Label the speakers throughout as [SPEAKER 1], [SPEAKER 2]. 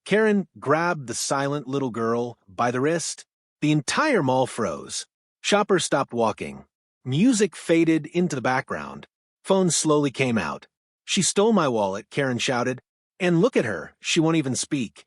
[SPEAKER 1] Karen grabbed the silent little girl by the wrist. The entire mall froze. Shoppers stopped walking. Music faded into the background. Phones slowly came out. "She stole my wallet," Karen shouted. "And look at her, she won't even speak."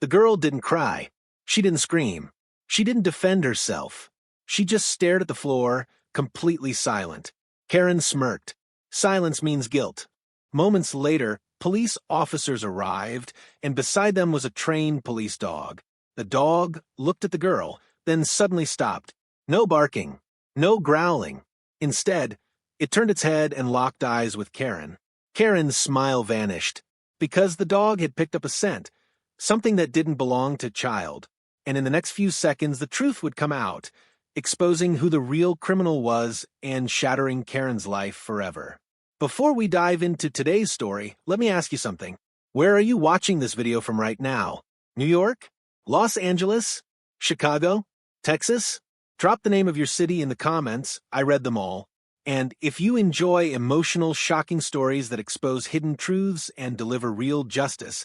[SPEAKER 1] The girl didn't cry. She didn't scream. She didn't defend herself. She just stared at the floor, completely silent. Karen smirked. Silence means guilt. Moments later, police officers arrived, and beside them was a trained police dog. The dog looked at the girl, then suddenly stopped. No barking. No growling. Instead, it turned its head and locked eyes with Karen. Karen's smile vanished, because the dog had picked up a scent, something that didn't belong to Child, and in the next few seconds the truth would come out, exposing who the real criminal was and shattering Karen's life forever. Before we dive into today's story, let me ask you something. Where are you watching this video from right now? New York? Los Angeles? Chicago? Texas? Drop the name of your city in the comments. I read them all. And if you enjoy emotional, shocking stories that expose hidden truths and deliver real justice,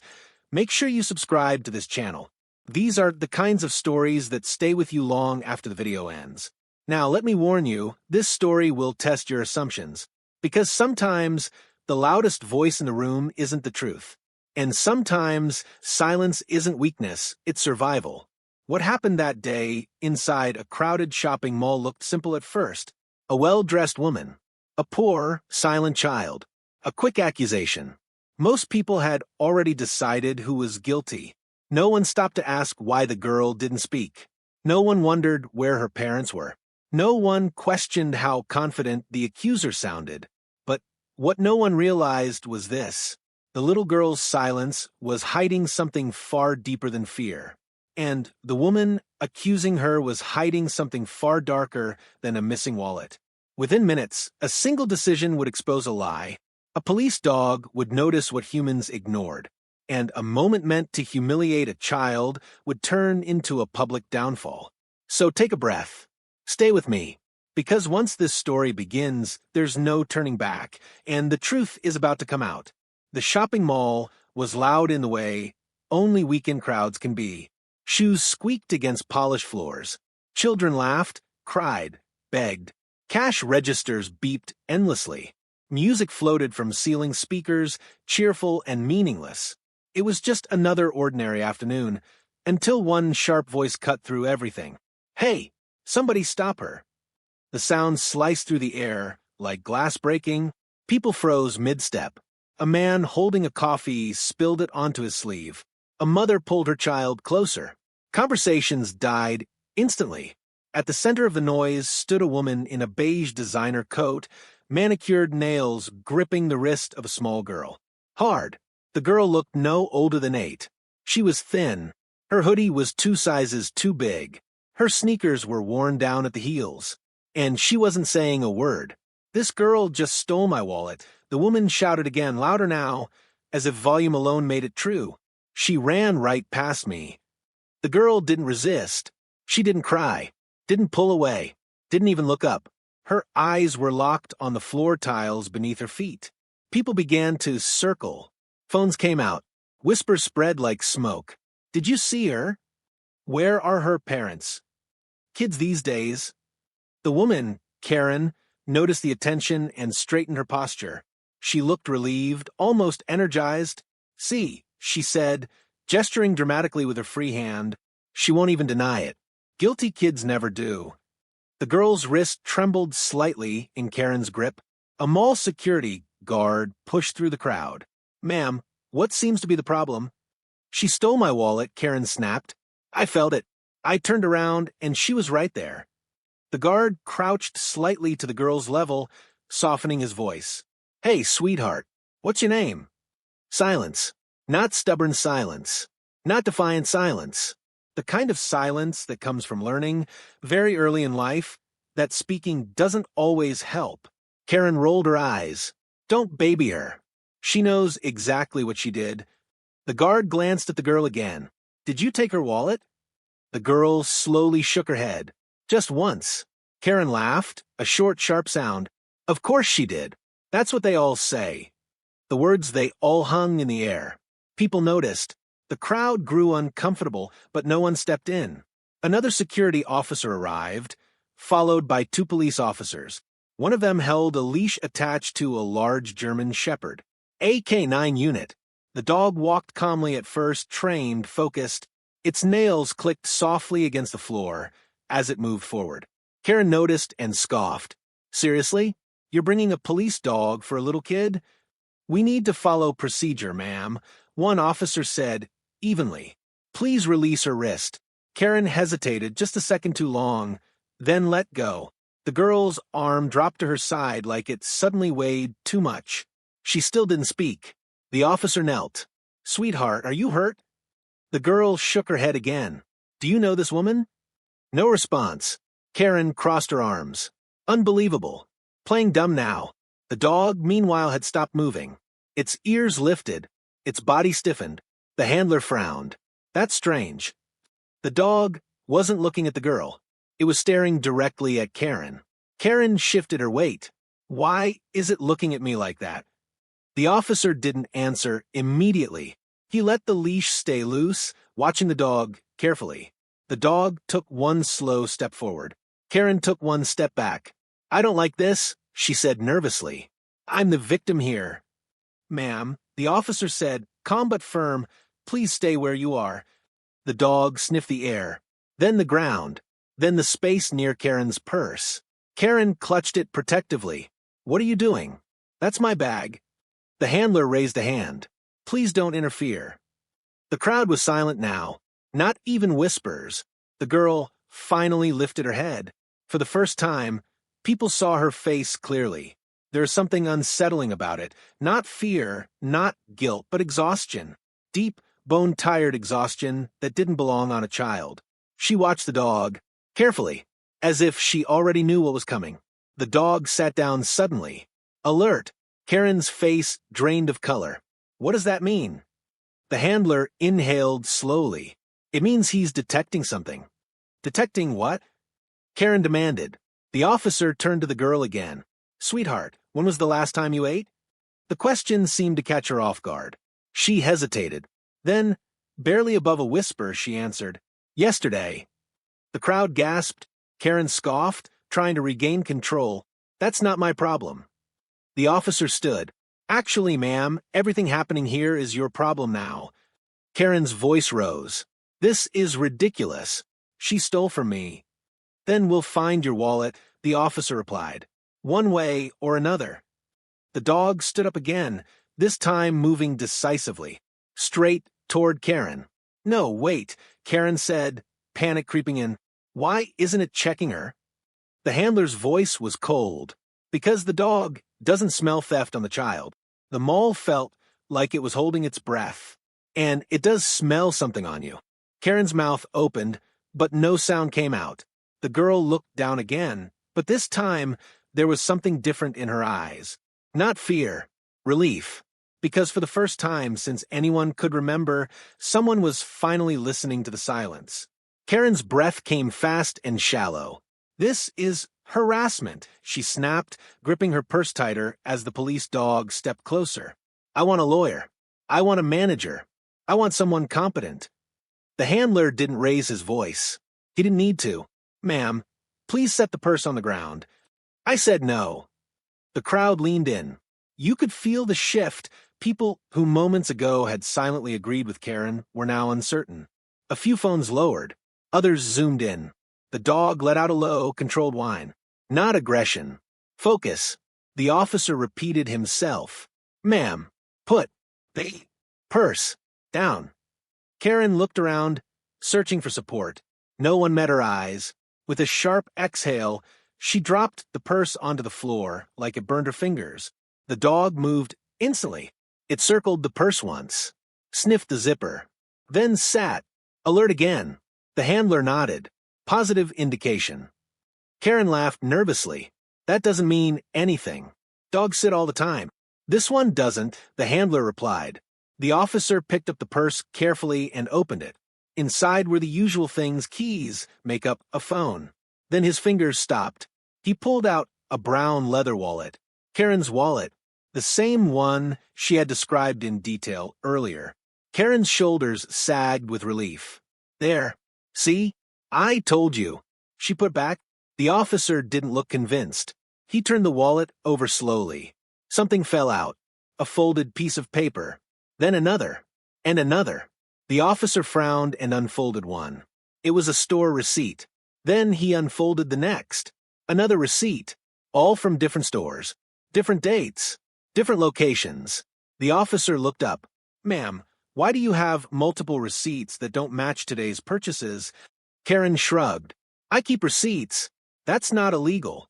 [SPEAKER 1] make sure you subscribe to this channel. These are the kinds of stories that stay with you long after the video ends. Now, let me warn you, this story will test your assumptions, because sometimes the loudest voice in the room isn't the truth. And sometimes silence isn't weakness, it's survival. What happened that day inside a crowded shopping mall looked simple at first. A well-dressed woman. A poor, silent child. A quick accusation. Most people had already decided who was guilty. No one stopped to ask why the girl didn't speak. No one wondered where her parents were. No one questioned how confident the accuser sounded. But what no one realized was this. The little girl's silence was hiding something far deeper than fear. And the woman accusing her was hiding something far darker than a missing wallet. Within minutes, a single decision would expose a lie. A police dog would notice what humans ignored. And a moment meant to humiliate a child would turn into a public downfall. So take a breath. Stay with me. Because once this story begins, there's no turning back, and the truth is about to come out. The shopping mall was loud in the way only weekend crowds can be. Shoes squeaked against polished floors. Children laughed, cried, begged. Cash registers beeped endlessly. Music floated from ceiling speakers, cheerful and meaningless. It was just another ordinary afternoon, until one sharp voice cut through everything. "Hey, somebody stop her." The sound sliced through the air, like glass breaking. People froze mid-step. A man holding a coffee spilled it onto his sleeve. A mother pulled her child closer. Conversations died instantly. At the center of the noise stood a woman in a beige designer coat, manicured nails gripping the wrist of a small girl. Hard. The girl looked no older than 8. She was thin. Her hoodie was 2 sizes too big. Her sneakers were worn down at the heels. And she wasn't saying a word. "This girl just stole my wallet," the woman shouted again, louder now, as if volume alone made it true. "She ran right past me." The girl didn't resist. She didn't cry, didn't pull away, didn't even look up. Her eyes were locked on the floor tiles beneath her feet. People began to circle. Phones came out. Whispers spread like smoke. "Did you see her? Where are her parents?" Kids these days. The woman, Karen, noticed the attention and straightened her posture. She looked relieved, almost energized. "See," she said, gesturing dramatically with her free hand. She won't even deny it. Guilty kids never do. The girl's wrist trembled slightly in Karen's grip. A mall security guard pushed through the crowd. "Ma'am, what seems to be the problem?" "She stole my wallet," Karen snapped. "I felt it. I turned around, and she was right there." The guard crouched slightly to the girl's level, softening his voice. "Hey, sweetheart, what's your name?" Silence. Not stubborn silence. Not defiant silence. The kind of silence that comes from learning, very early in life, that speaking doesn't always help. Karen rolled her eyes. "Don't baby her. She knows exactly what she did." The guard glanced at the girl again. "Did you take her wallet?" The girl slowly shook her head. "Just once." Karen laughed, a short, sharp sound. "Of course she did. That's what they all say." The words they all hung in the air. People noticed. The crowd grew uncomfortable, but no one stepped in. Another security officer arrived, followed by two police officers. One of them held a leash attached to a large German Shepherd. AK-9 unit. The dog walked calmly at first, trained, focused. Its nails clicked softly against the floor as it moved forward. Karen noticed and scoffed. Seriously? You're bringing a police dog for a little kid? We need to follow procedure, ma'am, one officer said, evenly. Please release her wrist. Karen hesitated just a second too long, then let go. The girl's arm dropped to her side like it suddenly weighed too much. She still didn't speak. The officer knelt. Sweetheart, are you hurt? The girl shook her head again. Do you know this woman? No response. Karen crossed her arms. Unbelievable. Playing dumb now. The dog, meanwhile, had stopped moving. Its ears lifted. Its body stiffened. The handler frowned. That's strange. The dog wasn't looking at the girl. It was staring directly at Karen. Karen shifted her weight. Why is it looking at me like that? The officer didn't answer immediately. He let the leash stay loose, watching the dog carefully. The dog took one slow step forward. Karen took one step back. I don't like this, she said nervously. I'm the victim here. Ma'am, the officer said, calm but firm, please stay where you are. The dog sniffed the air, then the ground, then the space near Karen's purse. Karen clutched it protectively. What are you doing? That's my bag. The handler raised a hand. Please don't interfere. The crowd was silent now, not even whispers. The girl finally lifted her head. For the first time, people saw her face clearly. There is something unsettling about it. Not fear, not guilt, but exhaustion. Deep, bone-tired exhaustion that didn't belong on a child. She watched the dog, carefully, as if she already knew what was coming. The dog sat down suddenly. Alert. Karen's face drained of color. What does that mean? The handler inhaled slowly. It means he's detecting something. Detecting what? Karen demanded. The officer turned to the girl again. Sweetheart, when was the last time you ate? The question seemed to catch her off guard. She hesitated. Then, barely above a whisper, she answered, Yesterday. The crowd gasped. Karen scoffed, trying to regain control. That's not my problem. The officer stood. Actually, ma'am, everything happening here is your problem now. Karen's voice rose. This is ridiculous. She stole from me. Then we'll find your wallet, the officer replied. One way or another. The dog stood up again, this time moving decisively, straight toward Karen. No, wait, Karen said, panic creeping in. Why isn't it checking her? The handler's voice was cold. Because the dog doesn't smell theft on the child. The mall felt like it was holding its breath. And it does smell something on you. Karen's mouth opened, but no sound came out. The girl looked down again, but this time there was something different in her eyes. Not fear, relief. Because for the first time since anyone could remember, someone was finally listening to the silence. Karen's breath came fast and shallow. This is harassment, she snapped, gripping her purse tighter as the police dog stepped closer. I want a lawyer. I want a manager. I want someone competent. The handler didn't raise his voice. He didn't need to. Ma'am, please set the purse on the ground. I said no. The crowd leaned in. You could feel the shift. People who moments ago had silently agreed with Karen were now uncertain. A few phones lowered. Others zoomed in. The dog let out a low, controlled whine. Not aggression. Focus. The officer repeated himself. Ma'am, put the purse down. Karen looked around, searching for support. No one met her eyes. With a sharp exhale, she dropped the purse onto the floor like it burned her fingers. The dog moved instantly. It circled the purse once, sniffed the zipper, then sat, alert again. The handler nodded. Positive indication. Karen laughed nervously. That doesn't mean anything. Dogs sit all the time. This one doesn't, the handler replied. The officer picked up the purse carefully and opened it. Inside were the usual things keys make up a phone. Then his fingers stopped. He pulled out a brown leather wallet. Karen's wallet. The same one she had described in detail earlier. Karen's shoulders sagged with relief. There. See? I told you. She put back. The officer didn't look convinced. He turned the wallet over slowly. Something fell out. A folded piece of paper. Then another. And another. The officer frowned and unfolded one. It was a store receipt. Then he unfolded the next. Another receipt. All from different stores. Different dates. Different locations. The officer looked up. Ma'am, why do you have multiple receipts that don't match today's purchases? Karen shrugged. I keep receipts. That's not illegal.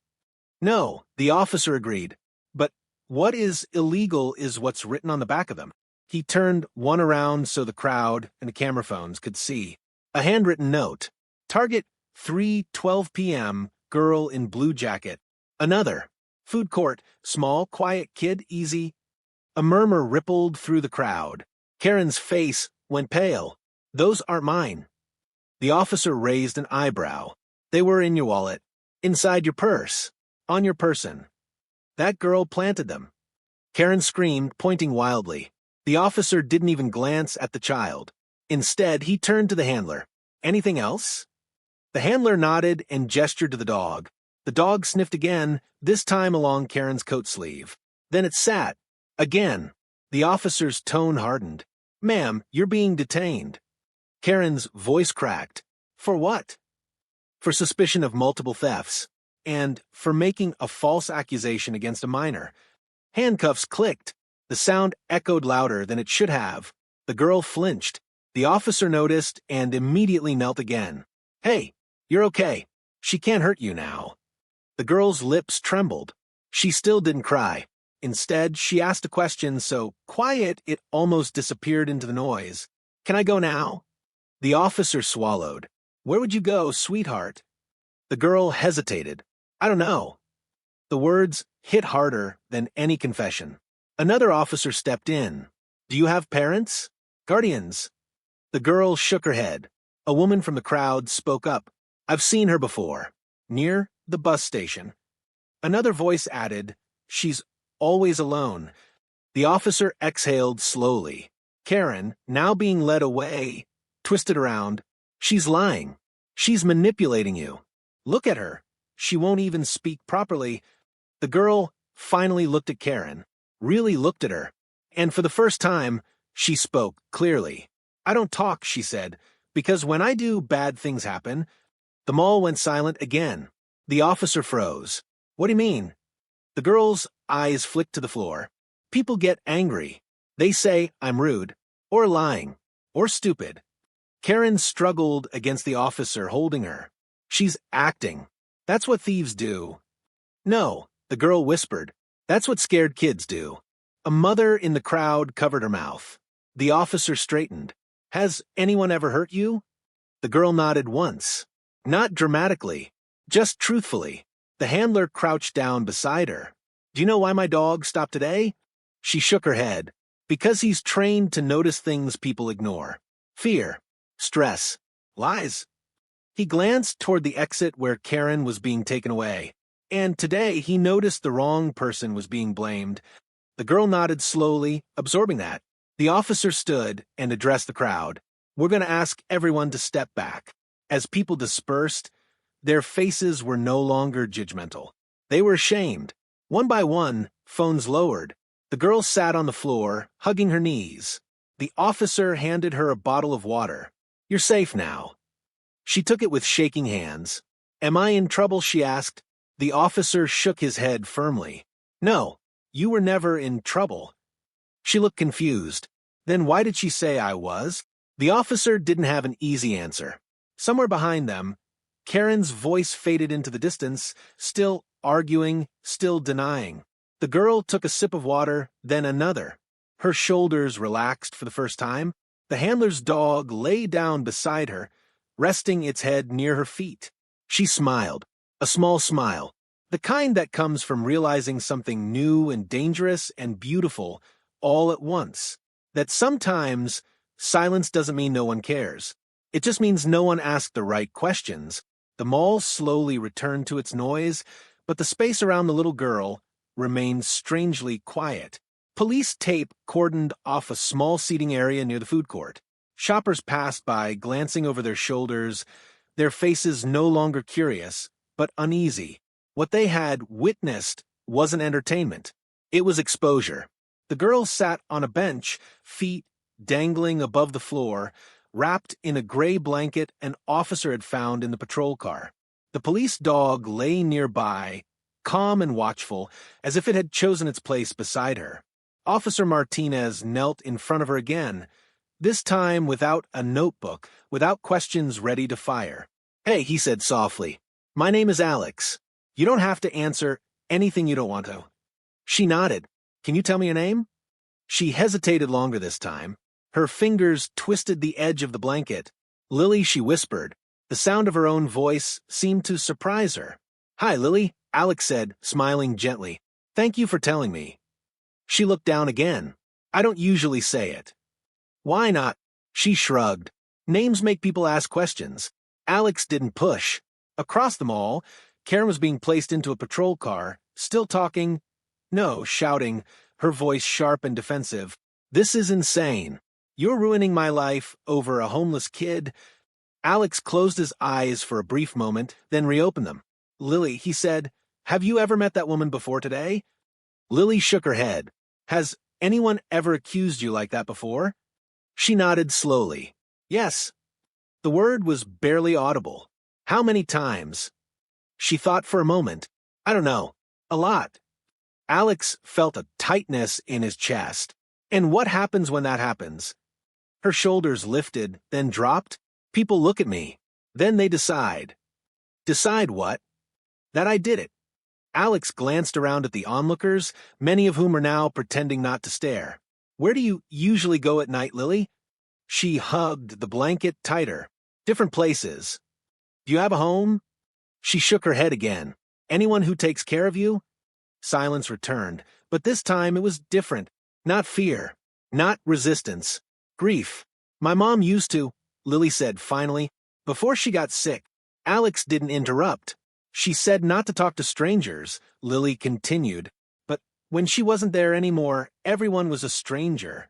[SPEAKER 1] No, the officer agreed. But what is illegal is what's written on the back of them. He turned one around so the crowd and the camera phones could see. A handwritten note. Target 3:12 p.m. Girl in blue jacket. Another. Food court. Small, quiet kid, easy. A murmur rippled through the crowd. Karen's face went pale. Those aren't mine. The officer raised an eyebrow. They were in your wallet. Inside your purse. On your person. That girl planted them. Karen screamed, pointing wildly. The officer didn't even glance at the child. Instead, he turned to the handler. Anything else? The handler nodded and gestured to the dog. The dog sniffed again, this time along Karen's coat sleeve. Then it sat. Again. The officer's tone hardened. Ma'am, you're being detained. Karen's voice cracked. For what? For suspicion of multiple thefts. And for making a false accusation against a minor. Handcuffs clicked. The sound echoed louder than it should have. The girl flinched. The officer noticed and immediately knelt again. Hey, you're okay. She can't hurt you now. The girl's lips trembled. She still didn't cry. Instead, she asked a question so quiet it almost disappeared into the noise. Can I go now? The officer swallowed. Where would you go, sweetheart? The girl hesitated. I don't know. The words hit harder than any confession. Another officer stepped in. Do you have parents? Guardians? The girl shook her head. A woman from the crowd spoke up. I've seen her before. Near the bus station. Another voice added, She's always alone. The officer exhaled slowly. Karen, now being led away, twisted around. She's lying. She's manipulating you. Look at her. She won't even speak properly. The girl finally looked at Karen, really looked at her, and for the first time, she spoke clearly. I don't talk, she said, because when I do, bad things happen. The mall went silent again. The officer froze. What do you mean? The girl's eyes flicked to the floor. People get angry. They say I'm rude, or lying, or stupid. Karen struggled against the officer holding her. She's acting. That's what thieves do. No, the girl whispered. That's what scared kids do. A mother in the crowd covered her mouth. The officer straightened. Has anyone ever hurt you? The girl nodded once. Not dramatically, just truthfully. The handler crouched down beside her. Do you know why my dog stopped today? She shook her head. Because he's trained to notice things people ignore. Fear. Stress. Lies. He glanced toward the exit where Karen was being taken away. And today he noticed the wrong person was being blamed. The girl nodded slowly, absorbing that. The officer stood and addressed the crowd. We're going to ask everyone to step back. As people dispersed, their faces were no longer judgmental. They were ashamed. One by one, phones lowered. The girl sat on the floor, hugging her knees. The officer handed her a bottle of water. You're safe now. She took it with shaking hands. Am I in trouble? She asked. The officer shook his head firmly. No, you were never in trouble. She looked confused. Then why did she say I was? The officer didn't have an easy answer. Somewhere behind them, Karen's voice faded into the distance, still arguing, still denying. The girl took a sip of water, then another. Her shoulders relaxed for the first time. The handler's dog lay down beside her, resting its head near her feet. She smiled, a small smile, the kind that comes from realizing something new and dangerous and beautiful all at once. That sometimes silence doesn't mean no one cares. It just means no one asked the right questions. The mall slowly returned to its noise, but the space around the little girl remained strangely quiet. Police tape cordoned off a small seating area near the food court. Shoppers passed by, glancing over their shoulders, their faces no longer curious, but uneasy. What they had witnessed wasn't entertainment. It was exposure. The girl sat on a bench, feet dangling above the floor, wrapped in a gray blanket an officer had found in the patrol car. The police dog lay nearby, calm and watchful, as if it had chosen its place beside her. Officer Martinez knelt in front of her again, this time without a notebook, without questions ready to fire. "Hey," he said softly. "My name is Alex. You don't have to answer anything you don't want to." She nodded. "Can you tell me your name?" She hesitated longer this time. Her fingers twisted the edge of the blanket. "Lily," she whispered. The sound of her own voice seemed to surprise her. "Hi, Lily," Alex said, smiling gently. "Thank you for telling me." She looked down again. "I don't usually say it." "Why not?" She shrugged. Names make people ask questions. Alex didn't push. Across the mall, Karen was being placed into a patrol car, still talking. No, shouting, her voice sharp and defensive. "This is insane. You're ruining my life over a homeless kid." Alex closed his eyes for a brief moment, then reopened them. "Lily," he said, "have you ever met that woman before today?" Lily shook her head. "Has anyone ever accused you like that before?" She nodded slowly. "Yes." The word was barely audible. "How many times?" She thought for a moment. "I don't know. A lot." Alex felt a tightness in his chest. "And what happens when that happens?" Her shoulders lifted, then dropped. "People look at me. Then they decide." "Decide what?" "That I did it." Alex glanced around at the onlookers, many of whom are now pretending not to stare. "Where do you usually go at night, Lily?" She hugged the blanket tighter. "Different places." "Do you have a home?" She shook her head again. "Anyone who takes care of you?" Silence returned, but this time it was different. Not fear. Not resistance. Grief. "My mom used to," Lily said finally, "before she got sick." Alex didn't interrupt. "She said not to talk to strangers," Lily continued. "But when she wasn't there anymore, everyone was a stranger."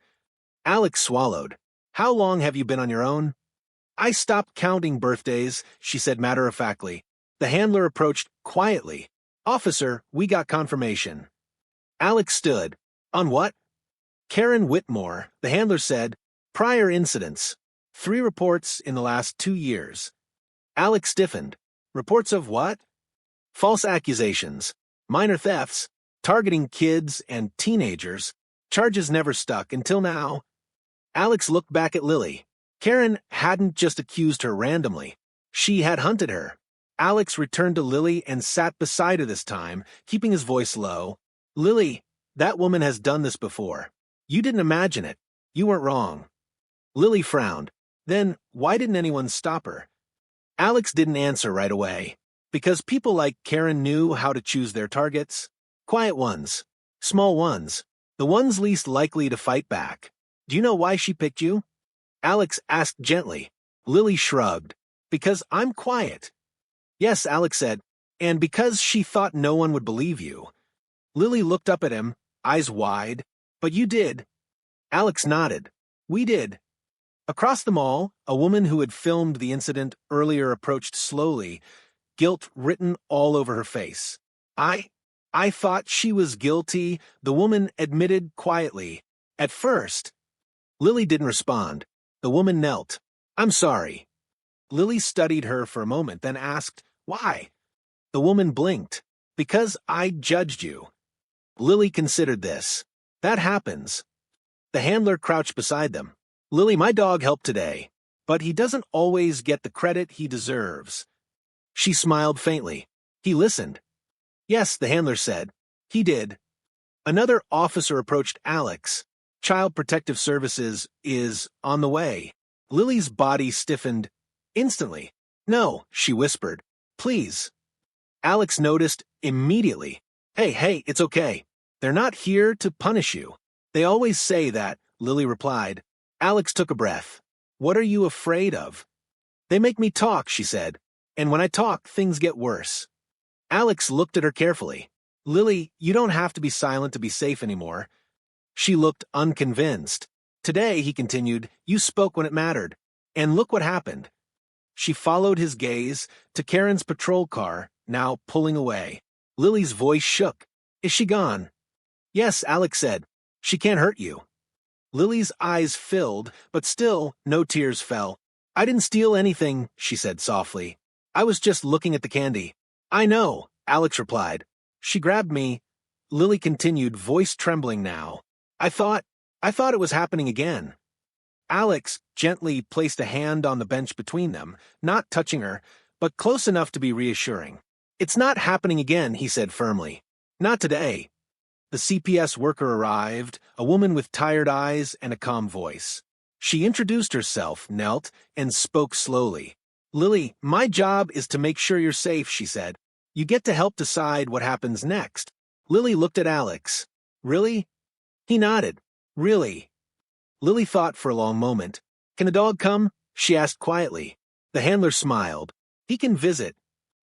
[SPEAKER 1] Alex swallowed. "How long have you been on your own?" "I stopped counting birthdays," she said matter-of-factly. The handler approached quietly. "Officer, we got confirmation." Alex stood. "On what?" "Karen Whitmore," the handler said. "Prior incidents. 3 reports in the last 2 years." Alex stiffened. "Reports of what?" "False accusations. Minor thefts. Targeting kids and teenagers. Charges never stuck until now." Alex looked back at Lily. Karen hadn't just accused her randomly. She had hunted her. Alex returned to Lily and sat beside her this time, keeping his voice low. "Lily, that woman has done this before. You didn't imagine it. You weren't wrong." Lily frowned. "Then why didn't anyone stop her?" Alex didn't answer right away. Because people like Karen knew how to choose their targets. Quiet ones. Small ones. The ones least likely to fight back. "Do you know why she picked you?" Alex asked gently. Lily shrugged. "Because I'm quiet." "Yes," Alex said, "and because she thought no one would believe you." Lily looked up at him, eyes wide. "But you did." Alex nodded. "We did." Across the mall, a woman who had filmed the incident earlier approached slowly, guilt written all over her face. I thought she was guilty," the woman admitted quietly. "At first." Lily didn't respond. The woman knelt. "I'm sorry." Lily studied her for a moment, then asked, "Why?" The woman blinked. "Because I judged you." Lily considered this. "That happens." The handler crouched beside them. "Lily, my dog helped today, but he doesn't always get the credit he deserves." She smiled faintly. "He listened." "Yes," the handler said. "He did." Another officer approached Alex. "Child Protective Services is on the way." Lily's body stiffened instantly. "No," she whispered. "Please." Alex noticed immediately. Hey, it's okay. They're not here to punish you." "They always say that," Lily replied. Alex took a breath. "What are you afraid of?" "They make me talk," she said. "And when I talk, things get worse." Alex looked at her carefully. "Lily, you don't have to be silent to be safe anymore." She looked unconvinced. Today, he continued, you spoke when it mattered. And look what happened. She followed his gaze to Karen's patrol car, now pulling away. Lily's voice shook. Is she gone? Yes, Alex said. She can't hurt you. Lily's eyes filled, but still no tears fell. I didn't steal anything, she said softly. I was just looking at the candy. I know, Alex replied. She grabbed me. Lily continued, voice trembling now. I thought it was happening again. Alex gently placed a hand on the bench between them, not touching her, but close enough to be reassuring. It's not happening again, he said firmly. Not today. The CPS worker arrived, a woman with tired eyes and a calm voice. She introduced herself, knelt, and spoke slowly. Lily, my job is to make sure you're safe, she said. You get to help decide what happens next. Lily looked at Alex. Really? He nodded. Really? Lily thought for a long moment. Can the dog come? She asked quietly. The handler smiled. He can visit.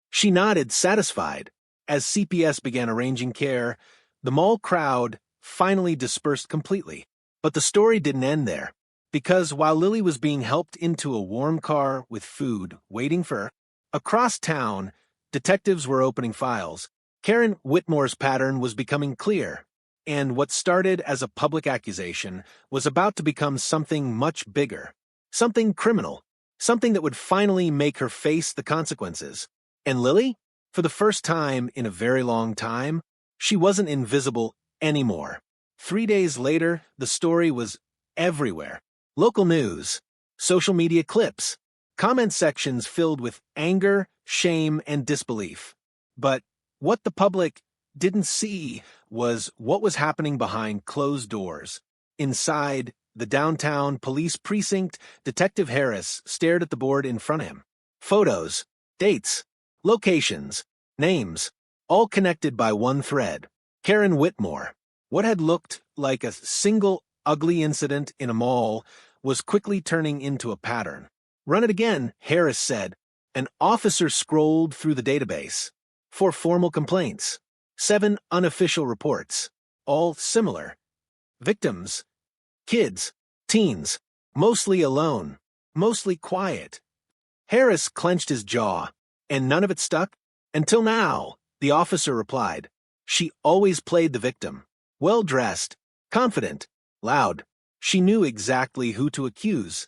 [SPEAKER 1] She nodded, satisfied. As CPS began arranging care, the mall crowd finally dispersed completely. But the story didn't end there. Because while Lily was being helped into a warm car with food waiting for her, across town, detectives were opening files. Karen Whitmore's pattern was becoming clear, and what started as a public accusation was about to become something much bigger, something criminal, something that would finally make her face the consequences. And Lily, for the first time in a very long time, she wasn't invisible anymore. 3 days later, the story was everywhere. Local news, social media clips, comment sections filled with anger, shame, and disbelief. But what the public didn't see was what was happening behind closed doors. Inside the downtown police precinct, Detective Harris stared at the board in front of him. Photos, dates, locations, names, all connected by one thread. Karen Whitmore. What had looked like a single ugly incident in a mall was quickly turning into a pattern. Run it again, Harris said. An officer scrolled through the database. 4 formal complaints. 7 unofficial reports. All similar. Victims. Kids. Teens. Mostly alone. Mostly quiet. Harris clenched his jaw. And none of it stuck? Until now, the officer replied. She always played the victim. Well-dressed. Confident. Loud. She knew exactly who to accuse.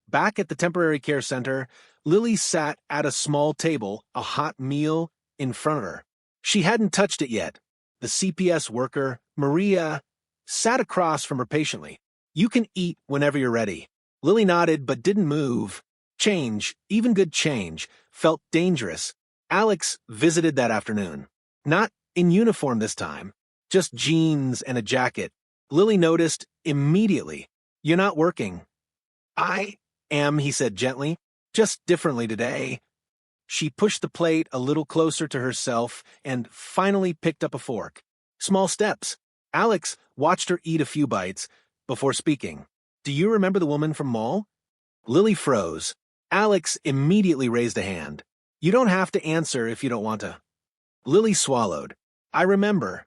[SPEAKER 1] Back at the temporary care center, Lily sat at a small table, a hot meal in front of her. She hadn't touched it yet. The CPS worker, Maria, sat across from her patiently. You can eat whenever you're ready. Lily nodded but didn't move. Change, even good change, felt dangerous. Alex visited that afternoon. Not in uniform this time, just jeans and a jacket. Lily noticed immediately. You're not working. I am, he said gently, just differently today. She pushed the plate a little closer to herself and finally picked up a fork. Small steps. Alex watched her eat a few bites before speaking. Do you remember the woman from mall? Lily froze. Alex immediately raised a hand. You don't have to answer if you don't want to. Lily swallowed. I remember.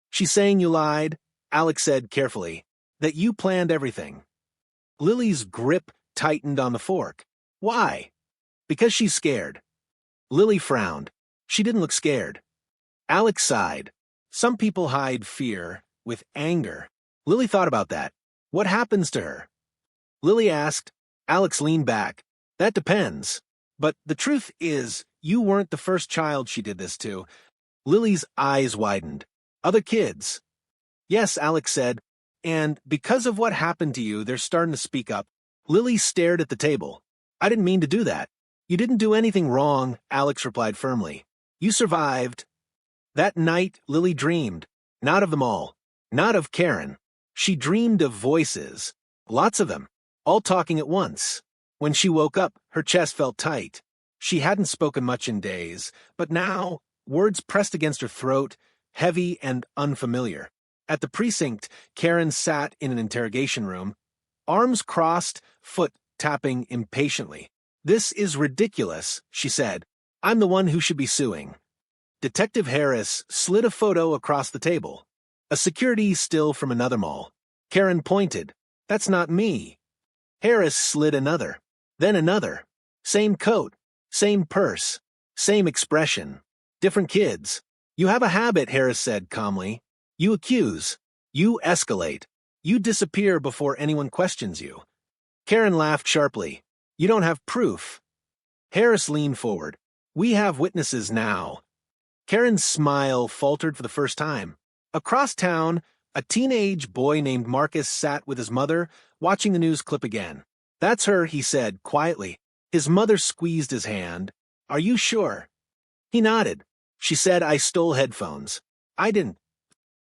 [SPEAKER 1] She's saying you lied, Alex said carefully, that you planned everything. Lily's grip tightened on the fork. Why? Because she's scared. Lily frowned. She didn't look scared. Alex sighed. Some people hide fear with anger. Lily thought about that. What happens to her? Lily asked. Alex leaned back. That depends. But the truth is, you weren't the first child she did this to. Lily's eyes widened. Other kids. Yes, Alex said. And because of what happened to you, they're starting to speak up. Lily stared at the table. I didn't mean to do that. You didn't do anything wrong, Alex replied firmly. You survived. That night, Lily dreamed. Not of them all. Not of Karen. She dreamed of voices. Lots of them. All talking at once. When she woke up, her chest felt tight. She hadn't spoken much in days, but now, words pressed against her throat, heavy and unfamiliar. At the precinct, Karen sat in an interrogation room, arms crossed, foot tapping impatiently. This is ridiculous, she said. I'm the one who should be suing. Detective Harris slid a photo across the table. A security still from another mall. Karen pointed. That's not me. Harris slid another. Then another. Same coat. Same purse. Same expression. Different kids. You have a habit, Harris said calmly. You accuse. You escalate. You disappear before anyone questions you. Karen laughed sharply. You don't have proof. Harris leaned forward. We have witnesses now. Karen's smile faltered for the first time. Across town, a teenage boy named Marcus sat with his mother, watching the news clip again. That's her, he said quietly. His mother squeezed his hand. Are you sure? He nodded. She said, I stole headphones. I didn't.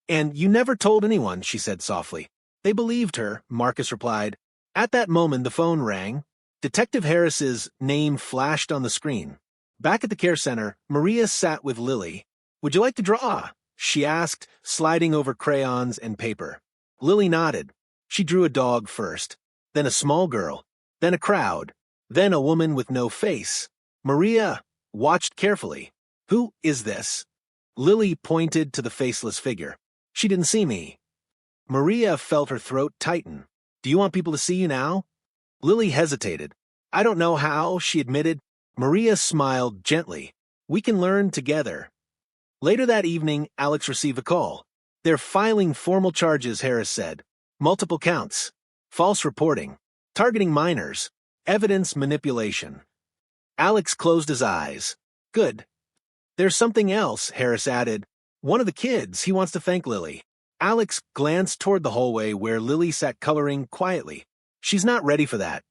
[SPEAKER 1] And you never told anyone, she said softly. They believed her, Marcus replied. At that moment, the phone rang. Detective Harris's name flashed on the screen. Back at the care center, Maria sat with Lily. Would you like to draw? She asked, sliding over crayons and paper. Lily nodded. She drew a dog first, then a small girl, then a crowd, then a woman with no face. Maria watched carefully. Who is this? Lily pointed to the faceless figure. She didn't see me. Maria felt her throat tighten. Do you want people to see you now? Lily hesitated. I don't know how, she admitted. Maria smiled gently. We can learn together. Later that evening, Alex received a call. They're filing formal charges, Harris said. Multiple counts. False reporting. Targeting minors. Evidence manipulation. Alex closed his eyes. Good. There's something else, Harris added. One of the kids, he wants to thank Lily. Alex glanced toward the hallway where Lily sat coloring quietly. She's not ready for that.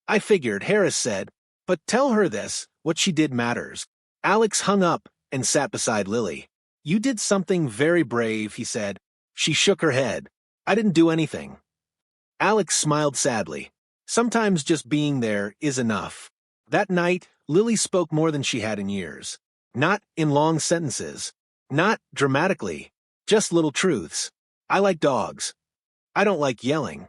[SPEAKER 1] I figured, Harris said. But tell her this, what she did matters. Alex hung up and sat beside Lily. You did something very brave, he said. She shook her head. I didn't do anything. Alex smiled sadly. Sometimes just being there is enough. That night, Lily spoke more than she had in years. Not in long sentences. Not dramatically. Just little truths. I like dogs. I don't like yelling.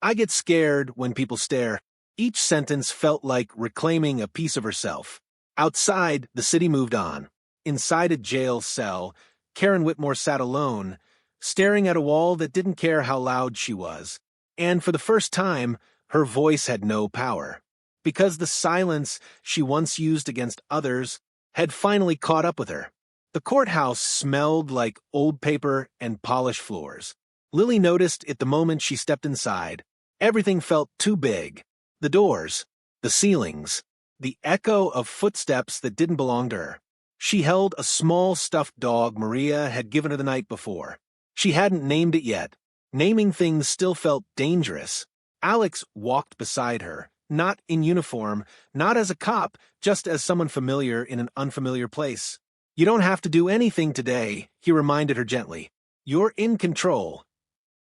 [SPEAKER 1] I get scared when people stare. Each sentence felt like reclaiming a piece of herself. Outside, the city moved on. Inside a jail cell, Karen Whitmore sat alone, staring at a wall that didn't care how loud she was. And for the first time, her voice had no power. Because the silence she once used against others had finally caught up with her. The courthouse smelled like old paper and polished floors. Lily noticed it the moment she stepped inside. Everything felt too big. The doors, the ceilings, the echo of footsteps that didn't belong to her. She held a small stuffed dog Maria had given her the night before. She hadn't named it yet. Naming things still felt dangerous. Alex walked beside her, not in uniform, not as a cop, just as someone familiar in an unfamiliar place. You don't have to do anything today, he reminded her gently. You're in control.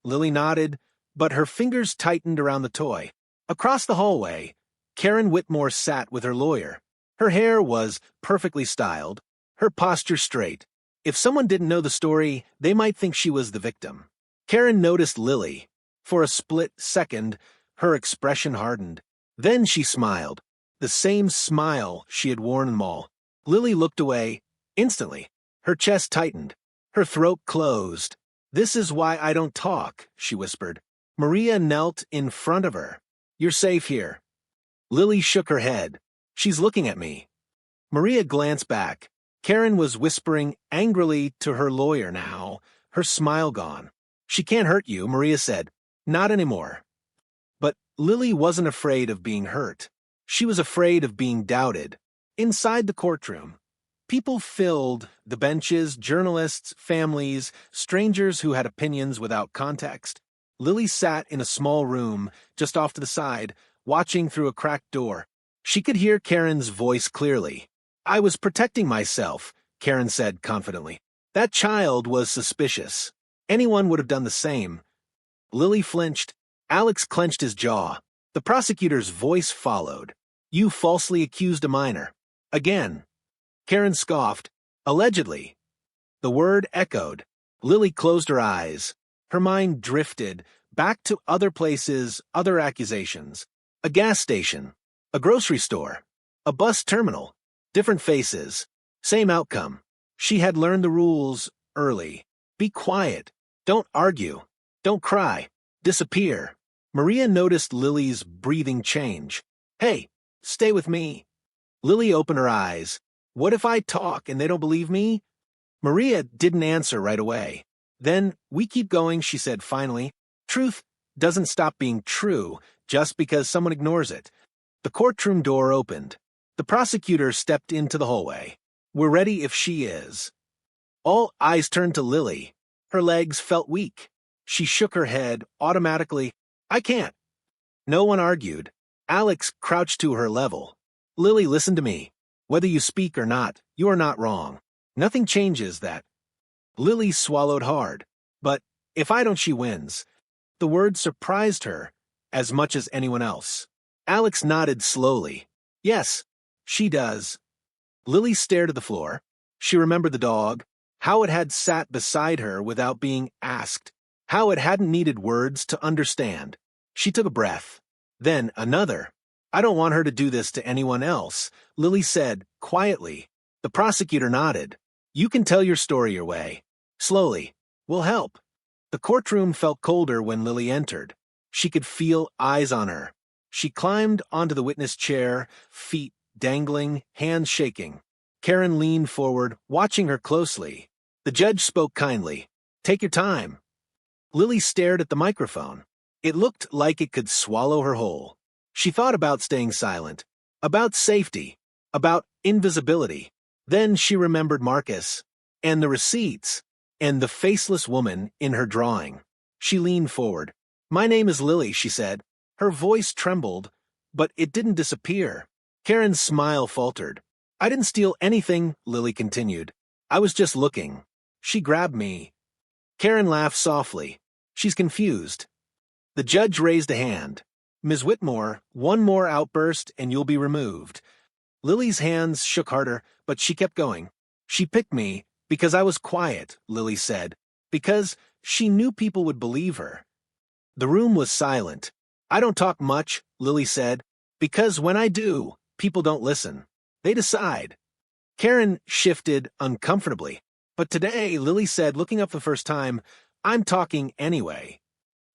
[SPEAKER 1] Lily nodded, but her fingers tightened around the toy. Across the hallway, Karen Whitmore sat with her lawyer. Her hair was perfectly styled, her posture straight. If someone didn't know the story, they might think she was the victim. Karen noticed Lily. For a split second, her expression hardened. Then she smiled, the same smile she had worn in the mall. Lily looked away. Instantly, her chest tightened. Her throat closed. This is why I don't talk, she whispered. Maria knelt in front of her. You're safe here. Lily shook her head. She's looking at me. Maria glanced back. Karen was whispering angrily to her lawyer now, her smile gone. She can't hurt you, Maria said. Not anymore. But Lily wasn't afraid of being hurt. She was afraid of being doubted. Inside the courtroom, people filled the benches, journalists, families, strangers who had opinions without context. Lily sat in a small room, just off to the side, watching through a cracked door. She could hear Karen's voice clearly. I was protecting myself, Karen said confidently. That child was suspicious. Anyone would have done the same. Lily flinched. Alex clenched his jaw. The prosecutor's voice followed. You falsely accused a minor. Again. Karen scoffed. Allegedly. The word echoed. Lily closed her eyes. Her mind drifted back to other places, other accusations. A gas station. A grocery store. A bus terminal. Different faces. Same outcome. She had learned the rules early. Be quiet. Don't argue. Don't cry. Disappear. Maria noticed Lily's breathing change. Hey, stay with me. Lily opened her eyes. What if I talk and they don't believe me? Maria didn't answer right away. Then, we keep going, she said finally. Truth doesn't stop being true just because someone ignores it. The courtroom door opened. The prosecutor stepped into the hallway. We're ready if she is. All eyes turned to Lily. Her legs felt weak. She shook her head automatically. I can't. No one argued. Alex crouched to her level. Lily, listen to me. Whether you speak or not, you are not wrong. Nothing changes that. Lily swallowed hard. But if I don't, she wins. The word surprised her as much as anyone else. Alex nodded slowly. Yes, she does. Lily stared at the floor. She remembered the dog, how it had sat beside her without being asked, how it hadn't needed words to understand. She took a breath. Then another. I don't want her to do this to anyone else, Lily said, quietly. The prosecutor nodded. You can tell your story your way. Slowly. We'll help. The courtroom felt colder when Lily entered. She could feel eyes on her. She climbed onto the witness chair, feet dangling, hands shaking. Karen leaned forward, watching her closely. The judge spoke kindly. Take your time. Lily stared at the microphone. It looked like it could swallow her whole. She thought about staying silent, about safety, about invisibility. Then she remembered Marcus, and the receipts, and the faceless woman in her drawing. She leaned forward. My name is Lily, she said. Her voice trembled, but it didn't disappear. Karen's smile faltered. I didn't steal anything, Lily continued. I was just looking. She grabbed me. Karen laughed softly. She's confused. The judge raised a hand. Ms. Whitmore, one more outburst and you'll be removed. Lily's hands shook harder, but she kept going. She picked me because I was quiet, Lily said, because she knew people would believe her. The room was silent. I don't talk much, Lily said, because when I do, people don't listen. They decide. Karen shifted uncomfortably. But today, Lily said, looking up the first time, I'm talking anyway.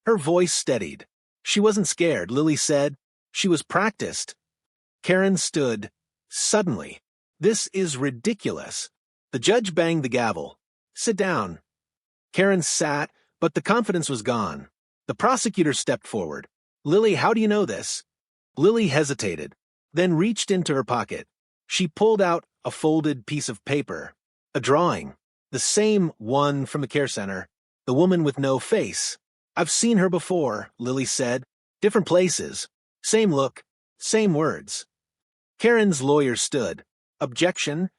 [SPEAKER 1] Her voice steadied. She wasn't scared, Lily said. She was practiced. Karen stood. Suddenly. This is ridiculous. The judge banged the gavel. Sit down. Karen sat, but the confidence was gone. The prosecutor stepped forward. Lily, how do you know this? Lily hesitated, then reached into her pocket. She pulled out a folded piece of paper. A drawing. The same one from the care center. The woman with no face. I've seen her before, Lily said. Different places. Same look. Same words. Karen's lawyer stood. Objection.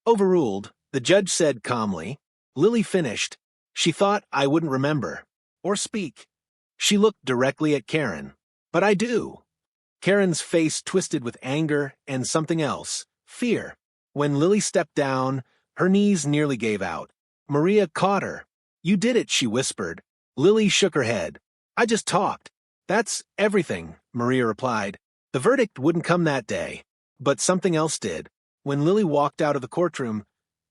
[SPEAKER 1] Overruled, the judge said calmly. Lily finished. She thought I wouldn't remember. Or speak. She looked directly at Karen. But I do. Karen's face twisted with anger and something else. Fear. When Lily stepped down, her knees nearly gave out. Maria caught her. You did it, she whispered. Lily shook her head. I just talked. That's everything, Maria replied. The verdict wouldn't come that day. But something else did. When Lily walked out of the courtroom,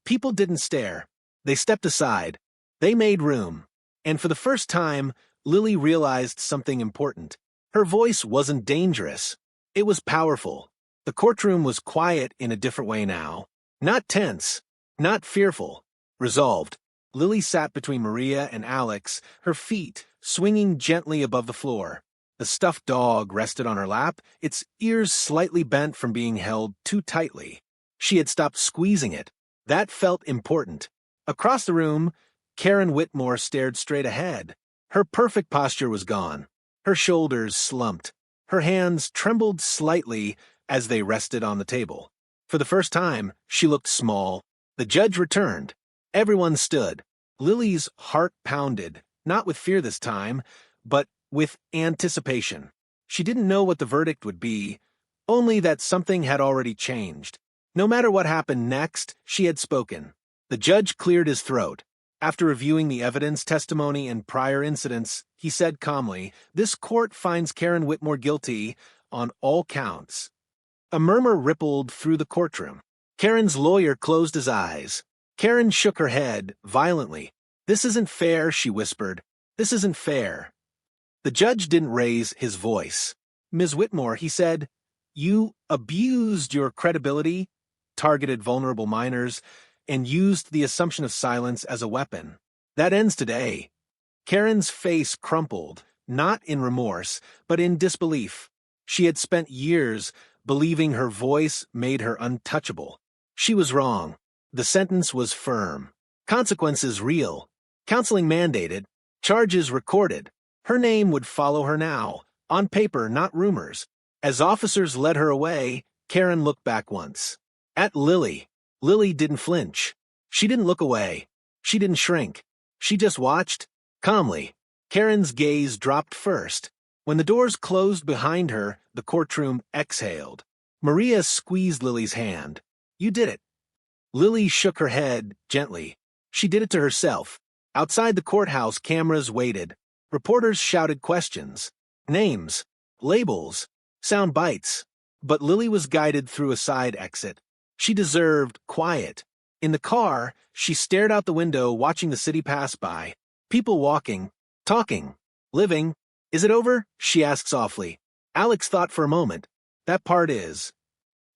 [SPEAKER 1] people didn't stare. They stepped aside. They made room. And for the first time, Lily realized something important. Her voice wasn't dangerous. It was powerful. The courtroom was quiet in a different way now. Not tense. Not fearful. Resolved. Lily sat between Maria and Alex, her feet swinging gently above the floor. The stuffed dog rested on her lap, its ears slightly bent from being held too tightly. She had stopped squeezing it. That felt important. Across the room, Karen Whitmore stared straight ahead. Her perfect posture was gone. Her shoulders slumped. Her hands trembled slightly as they rested on the table. For the first time, she looked small. The judge returned. Everyone stood. Lily's heart pounded, not with fear this time, but with anticipation. She didn't know what the verdict would be, only that something had already changed. No matter what happened next, she had spoken. The judge cleared his throat. After reviewing the evidence, testimony, and prior incidents, he said calmly, "This court finds Karen Whitmore guilty on all counts." A murmur rippled through the courtroom. Karen's lawyer closed his eyes. Karen shook her head violently. "This isn't fair," she whispered. "This isn't fair." The judge didn't raise his voice. "Ms. Whitmore," he said, "you abused your credibility, targeted vulnerable minors, and used the assumption of silence as a weapon. That ends today." Karen's face crumpled, not in remorse, but in disbelief. She had spent years believing her voice made her untouchable. She was wrong. The sentence was firm. Consequences real. Counseling mandated. Charges recorded. Her name would follow her now, on paper, not rumors. As officers led her away, Karen looked back once. At Lily. Lily didn't flinch. She didn't look away. She didn't shrink. She just watched, calmly. Karen's gaze dropped first. When the doors closed behind her, the courtroom exhaled. Maria squeezed Lily's hand. "You did it." Lily shook her head gently. She did it to herself. Outside the courthouse, cameras waited. Reporters shouted questions. Names. Labels. Sound bites. But Lily was guided through a side exit. She deserved quiet. In the car, she stared out the window, watching the city pass by. People walking, talking, living. "Is it over?" she asked softly. Alex thought for a moment. "That part is."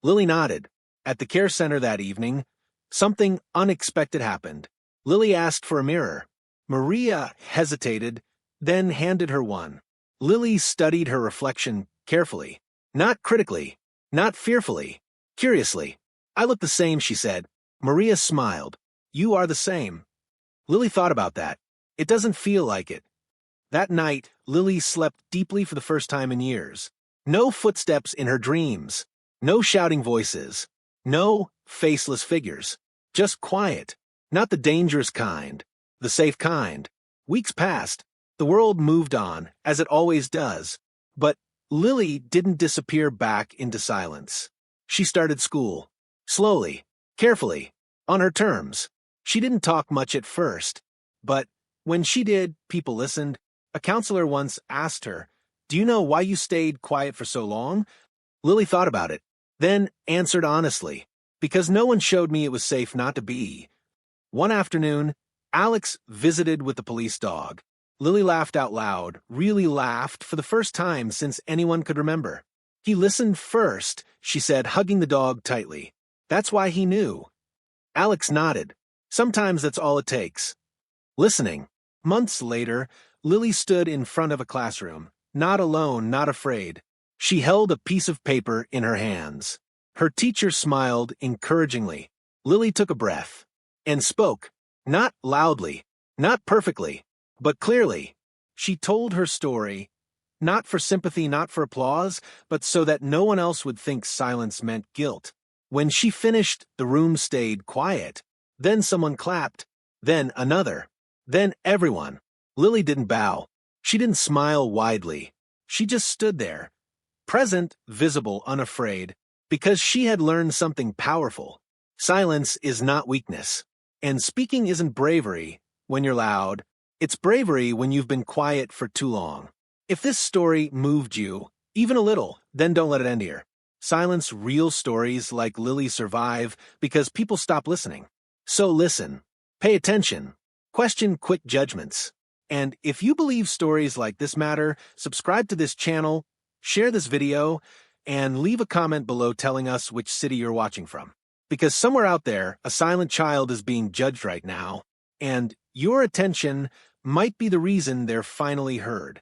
[SPEAKER 1] Lily nodded. At the care center that evening, something unexpected happened. Lily asked for a mirror. Maria hesitated, then handed her one. Lily studied her reflection carefully. Not critically, not fearfully, curiously. "I look the same," she said. Maria smiled. "You are the same." Lily thought about that. It doesn't feel like it. That night, Lily slept deeply for the first time in years. No footsteps in her dreams. No shouting voices. No faceless figures. Just quiet. Not the dangerous kind. The safe kind. Weeks passed. The world moved on, as it always does. But Lily didn't disappear back into silence. She started school. Slowly. Carefully. On her terms. She didn't talk much at first. But when she did, people listened. A counselor once asked her, "Do you know why you stayed quiet for so long?" Lily thought about it, then answered honestly, "Because no one showed me it was safe not to be." One afternoon, Alex visited with the police dog. Lily laughed out loud, really laughed for the first time since anyone could remember. "He listened first," she said, hugging the dog tightly. "That's why he knew." Alex nodded. Sometimes that's all it takes. Listening. Months later, Lily stood in front of a classroom, not alone, not afraid. She held a piece of paper in her hands. Her teacher smiled encouragingly. Lily took a breath and spoke, not loudly, not perfectly, but clearly. She told her story, not for sympathy, not for applause, but so that no one else would think silence meant guilt. When she finished, the room stayed quiet. Then someone clapped, then another, then everyone. Lily didn't bow. She didn't smile widely. She just stood there, present, visible, unafraid, because she had learned something powerful. Silence is not weakness. And speaking isn't bravery when you're loud. It's bravery when you've been quiet for too long. If this story moved you, even a little, then don't let it end here. Silence, real stories like Lily survive because people stop listening. So listen. Pay attention. Question quick judgments. And if you believe stories like this matter, subscribe to this channel, share this video, and leave a comment below telling us which city you're watching from. Because somewhere out there, a silent child is being judged right now, and your attention might be the reason they're finally heard.